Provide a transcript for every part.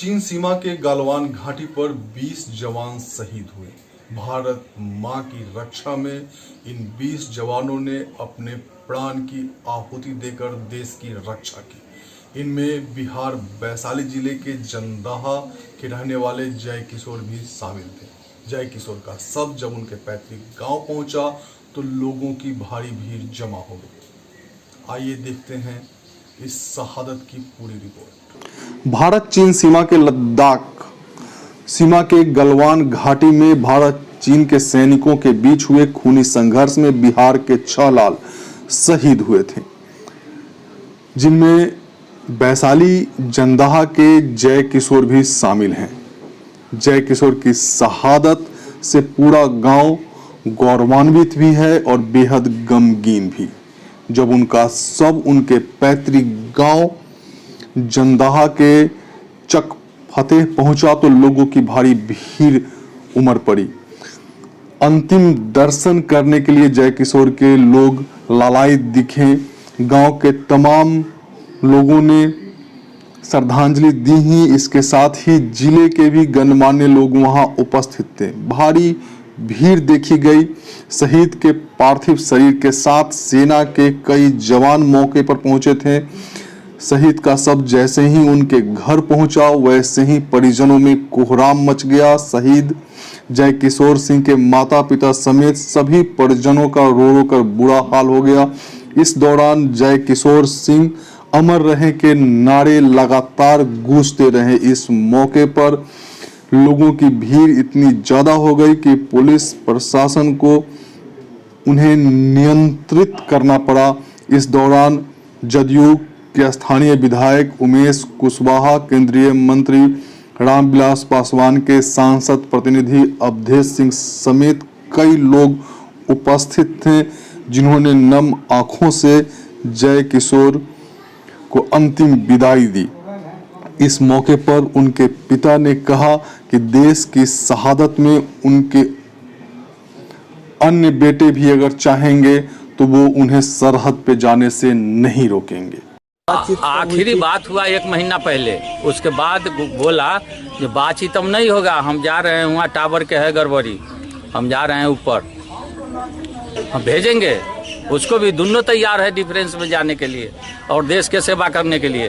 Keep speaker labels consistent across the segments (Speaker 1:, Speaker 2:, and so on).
Speaker 1: चीन सीमा के गालवान घाटी पर 20 जवान शहीद हुए। भारत मां की रक्षा में इन 20 जवानों ने अपने प्राण की आहुति देकर देश की रक्षा की। इनमें बिहार वैशाली जिले के जंदाहा के रहने वाले जय किशोर भी शामिल थे। जय किशोर का शव जब उनके पैतृक गांव पहुंचा तो लोगों की भारी भीड़ जमा हो गई। आइए देखते हैं इस शहादत की पूरी रिपोर्ट।
Speaker 2: भारत चीन सीमा के लद्दाख सीमा के गलवान घाटी में भारत चीन के सैनिकों के बीच हुए खूनी संघर्ष में बिहार के 6 लाल शहीद हुए थे, जिनमें वैशाली जंदाहा के जय किशोर भी शामिल हैं। जय किशोर की शहादत से पूरा गांव गौरवान्वित भी है और बेहद गमगीन भी। जब उनका शव उनके पैतृक गांव जंदाहा के चक फतेह पहुंचा तो लोगों की भारी भीड़ उमड़ पड़ी। अंतिम दर्शन करने के लिए जय किशोर के लोग लालायित दिखे। गांव के तमाम लोगों ने श्रद्धांजलि दी ही, इसके साथ ही जिले के भी गणमान्य लोग वहां उपस्थित थे। भारी भीड़ देखी गई। शहीद के पार्थिव शरीर के साथ सेना के कई जवान मौके पर पहुंचे थे। शहीद का शव जैसे ही उनके घर पहुंचा वैसे ही परिजनों में कोहराम मच गया। शहीद जय किशोर सिंह के माता पिता समेत सभी परिजनों का रो रो कर बुरा हाल हो गया। इस दौरान जय किशोर सिंह अमर रहे के नारे लगातार गूंजते रहे। इस मौके पर लोगों की भीड़ इतनी ज्यादा हो गई कि पुलिस प्रशासन को उन्हें नियंत्रित करना पड़ा। इस दौरान जदयू के स्थानीय विधायक उमेश कुशवाहा, केंद्रीय मंत्री रामविलास पासवान के सांसद प्रतिनिधि अवधेश सिंह समेत कई लोग उपस्थित थे, जिन्होंने नम आंखों से जय किशोर को अंतिम विदाई दी। इस मौके पर उनके पिता ने कहा कि देश की शहादत में उनके अन्य बेटे भी अगर चाहेंगे तो वो उन्हें सरहद पे जाने से नहीं रोकेंगे।
Speaker 3: आखिरी बात हुआ 1 महीना पहले, उसके बाद बोला कि बातचीत अब नहीं होगा, हम जा रहे हैं वहाँ टावर के है गड़बड़ी, हम जा रहे हैं ऊपर, हम भेजेंगे उसको भी। दोनों तैयार है डिफरेंस में जाने के लिए और देश के सेवा करने के लिए।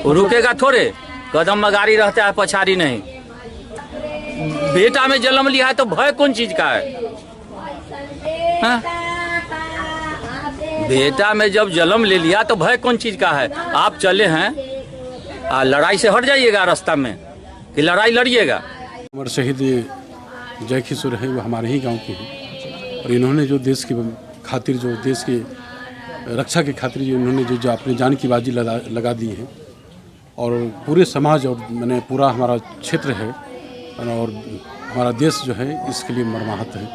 Speaker 3: वो रुकेगा थोड़े, कदम मगारी रहता है, पछाड़ी नहीं। बेटा में जन्म लिया है तो भय कौन चीज का है? हाँ? बेटा में जब जन्म ले लिया तो भय कौन चीज का है? आप चले हैं लड़ाई से हट जाइएगा रास्ता में कि लड़ाई लड़िएगा।
Speaker 4: हमारे शहीद जय किशोर है वो हमारे ही गांव के हैं और इन्होंने जो देश की खातिर, जो देश की रक्षा की खातिर जो इन्होंने जो अपनी जान की बाजी लगा दी है और पूरे समाज और मैंने पूरा हमारा क्षेत्र है और हमारा देश जो है इसके लिए मरमाहत है।